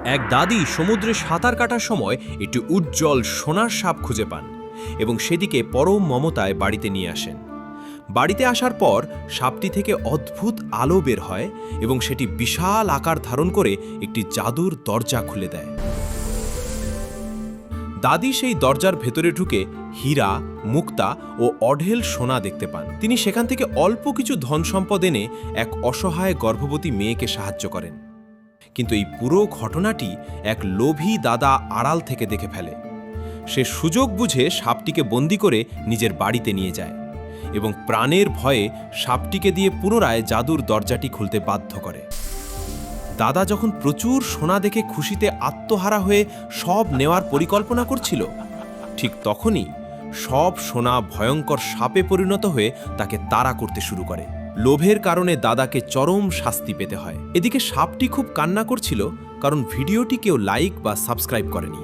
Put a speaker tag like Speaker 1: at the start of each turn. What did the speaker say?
Speaker 1: এক দাদি সমুদ্রে সাঁতার কাটার সময় একটি উজ্জ্বল সোনার সাপ খুঁজে পান এবং সেদিকে পরম মমতায় বাড়িতে নিয়ে আসেন। বাড়িতে আসার পর সাপটি থেকে অদ্ভুত আলো বের হয় এবং সেটি বিশাল আকার ধারণ করে একটি জাদুর দরজা খুলে দেয়। দাদি সেই দরজার ভেতরে ঢুকে হীরা, মুক্তা ও অঢেল সোনা দেখতে পান। তিনি সেখান থেকে অল্প কিছু ধন সম্পদ এনে এক অসহায় গর্ভবতী মেয়েকে সাহায্য করেন। কিন্তু এই পুরো ঘটনাটি এক লোভী দাদা আড়াল থেকে দেখে ফেলে। সে সুযোগ বুঝে সাপটিকে বন্দি করে নিজের বাড়িতে নিয়ে যায় এবং প্রাণের ভয়ে সাপটিকে দিয়ে পুনরায় জাদুর দরজাটি খুলতে বাধ্য করে। দাদা যখন প্রচুর সোনা দেখে খুশিতে আত্মহারা হয়ে সব নেওয়ার পরিকল্পনা করছিল, ঠিক তখনই সব সোনা ভয়ঙ্কর সাপে পরিণত হয়ে তাকে তাড়া করতে শুরু করে। লোভের কারণে দাদাকে চরম শাস্তি পেতে হয়। এদিকে সাপটি খুব কান্না করছিল, কারণ ভিডিওটি কেউ লাইক বা সাবস্ক্রাইব করেনি।